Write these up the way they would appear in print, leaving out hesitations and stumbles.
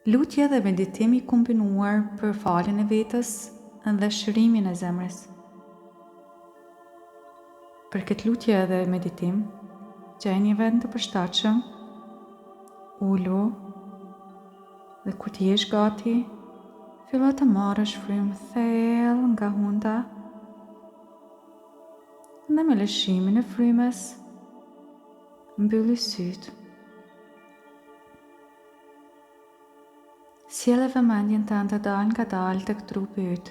Lutje dhe meditimi kombinuar për faljen e vetës dhe shërimin e zemrës. Për këtë lutje dhe meditim, gjej një vend të përshtatshëm, ulu, dhe kur të jesh gati, fillo të marrësh frymë thellë nga hunda dhe me lëshimin e frymës, mbylli sytë. Sjelle vëmendjen tënde dal nga dal tek trupi yt.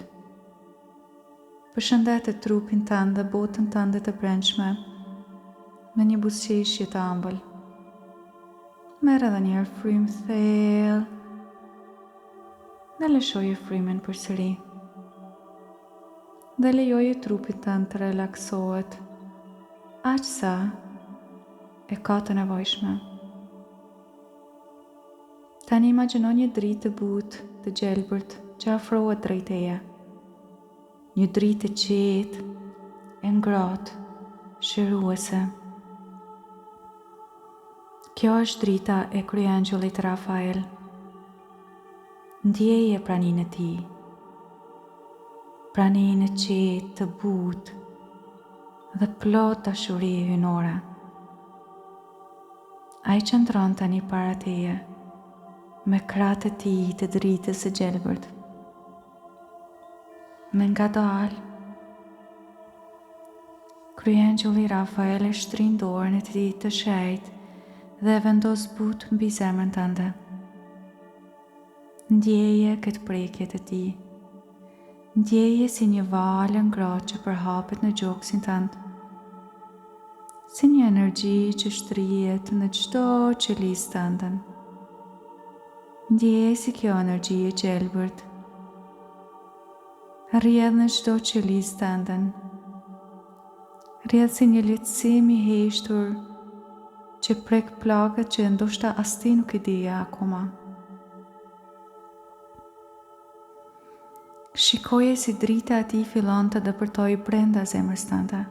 Përshëndet trupin tënd dhe botën tënde të brendshme me një buzëqeshje të ëmbël. Merr edhe një herë frymë thellë dhe lëshoje frymën përsëri. Dhe lejoje trupit tënd të relaksohet aq sa e ka të nevojshme. Tani imagjino një dritë të butë, të gjelbërt, që afrohet drejt teje. Një dritë të qetë, e ngrohtë, shëruese. Kjo është drita e kryeangjullit Rafael. Ndjeje praninë e tij. Praninë e qetë, të butë dhe plot dashuri hyjnore. Ai qëndron tani para teje, me krahët e tij të dritës së gjelbërt. Me ngadalë, kryeangjulli Rafael e shtrin dorën e tij të shejtë dhe e vendos butë mbi zemrën tënde. Ndjeje këtë prekje të tij. Ndjeje si një valë ngrohtë që përhapet në gjoksin tënd. Si një energji që shtrihet në çdo qelisë tënde. Ndjeje si kjo energji e gjelbërt rrjedh në çdo qelisë tënde. Rrjedh si një lehtësim i heshtur që prek plagët që ndoshta as ti nuk i dije akoma. Shikoje si drita e tij fillon të dëpërtojë brenda zemrës tënde,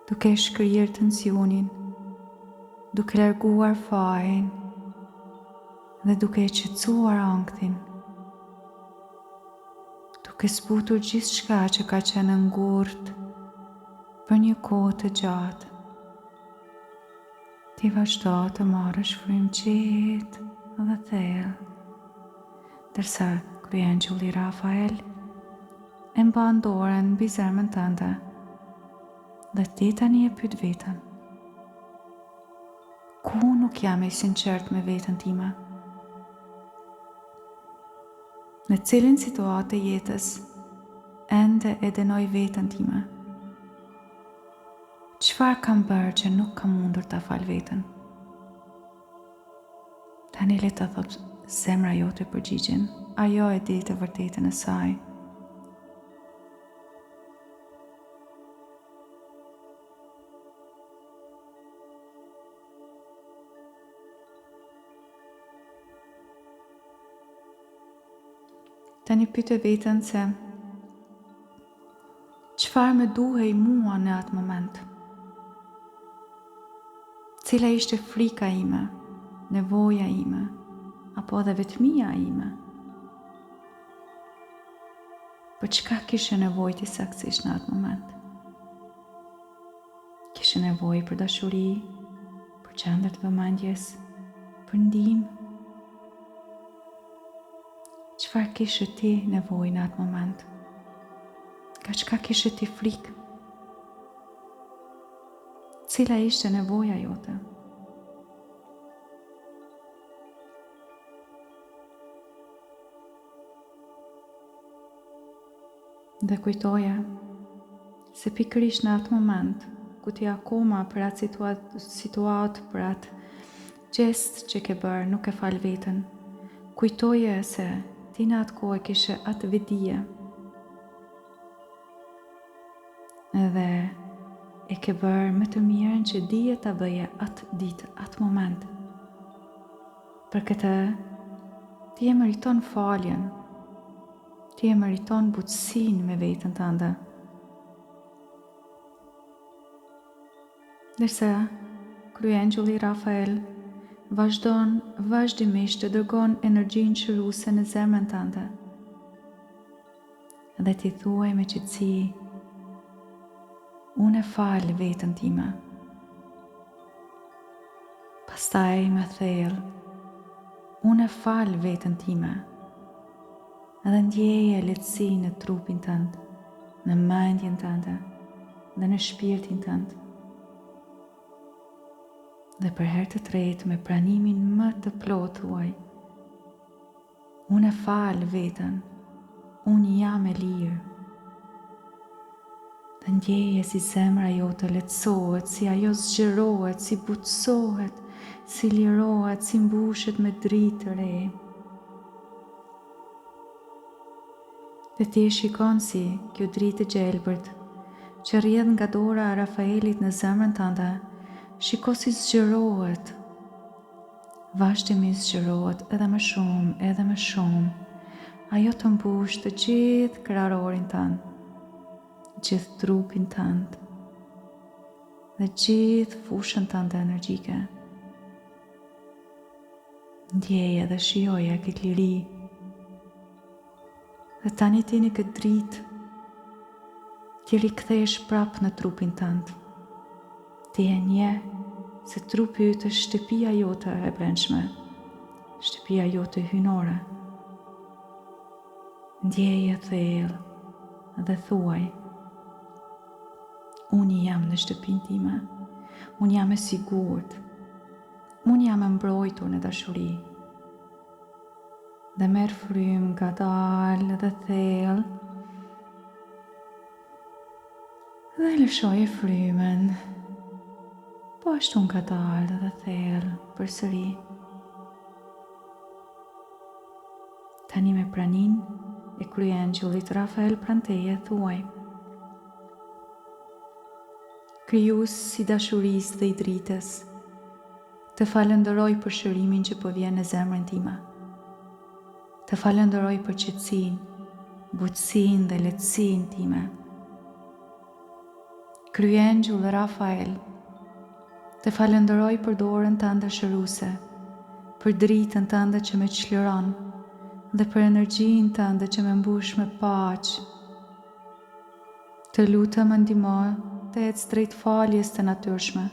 duke shkrirë tensionin, duke larguar fajin dhe duke e qetësuar anktin, duke zbutur gjithçka që ka qenë ngurtë për një kohë të gjatë. Ti vazhdo të marrësh frymë qetë dhe thellë, ndërsa kryeangjulli Rafael e mban dorën mbi zemrën tënde dhe ti tani e pyet veten: ku nuk jam i sinqert me veten time? Në cilin situatë e jetës ende e dënoj veten time? Çfarë kam bërë që nuk kam mundur ta fal veten? Tani le ta thot zemra jote përgjigjen, ajo e di të vërtetën e saj. Tani pyete veten se çfarë më duhej mua në atë moment? Cila ishte frika ime, nevoja ime, apo edhe vetmia ime? Për çka kishe nevojë ti saktësisht në atë moment? Kishe nevojë për dashuri, për qendër të vëmendjes, për ndihmë? Çfarë kishe ti nevojë në atë moment? Ka çka kishe ti frikë? Cila ishte nevoja jote? Dhe kujtoje se pikërisht në atë moment, ku ti akoma për atë situatë, për atë gjest që ke bërë, nuk e fal veten. Kujtoje se ti në atë kohë kishe atë vedije edhe e ke bërë më të mirën që dije ta bëje atë ditë, atë moment. Për këtë, ti e meriton faljen, ti e meriton butësinë me veten tënde. Ndërsa kryeangjulli Rafael vazhdon vazhdimisht të dërgon energjinë shëruese në zemrën tënde. Dhe ti thuaj me qetësi: unë e fal veten time. Pastaj me thellë: unë e fal veten time. Edhe ndjeje lehtësi në trupin tënd, në mendjen tënde dhe në shpirtin tënd. Dhe për herë të tretë me pranimin më të plotë thuaj: unë e fal veten, unë jam e lirë. Dhe ndjeje si zemra jote lehtësohet, si ajo zgjerohet, si butësohet, si lirohet, si mbushet me dritë të re. Dhe ti e shikon si kjo dritë e gjelbërt që rrjedh nga dora e Rafaelit në zemrën tënde, shiko si zgjerohet, vazhdimisht zgjerohet edhe më shumë, ajo të mbush të gjithë kraharorin tënd, gjithë trupin tënd dhe gjithë fushën tënde energjike. Ndjeje dhe shijoje këtë liri. Dhe tani ti në këtë dritë ti rikthesh prap në trupin tënd. Ti e nje se trupi yt është shtëpia jote e brendshme, shtëpia jote hyjnore. Ndjeje thellë dhe thuaj: unë jam në shtëpinë time, unë jam e sigurt, unë jam e mbrojtur në dashuri. Dhe merr frymë ngadalë dhe thellë dhe lëshoje frymën, po ashtu ngadalë dhe thellë përsëri. Tani me pranin e kryengjullit Rafael pranë teje thuaj: Krijues i dashurisë dhe i dritës, të falenderoj për shërimin që po vjen në zemrën time. Të falenderoj për qetësinë, butësinë dhe lehtësinë time. Kryengjulli Rafael, të falenderoj për dorën tënde shëruese, për dritën tënde që më çliron dhe për energjinë tënde që më mbush me paqë. Të lutem më ndihmo të ec drejt faljes të natyrshme,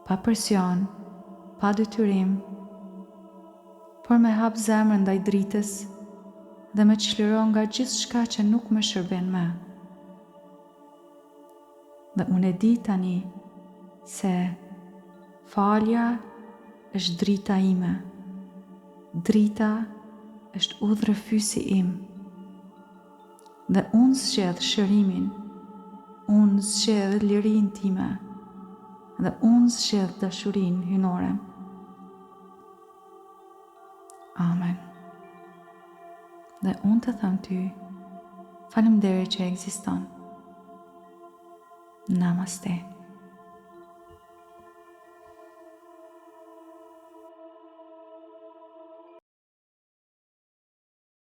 pa presion, pa detyrim, por me hap zemrën ndaj dritës dhe me çliron nga gjithçka që nuk më shërben më. Dhe unë e di tani se falja është drita ime. Drita është udhërefysi im. Dhe unë zgjedh shërimin, unë zgjedh lirinë time dhe unë zgjedh dashurinë hyjnore. Amen. Dhe unë të them ty, faleminderit që ekziston. Namaste.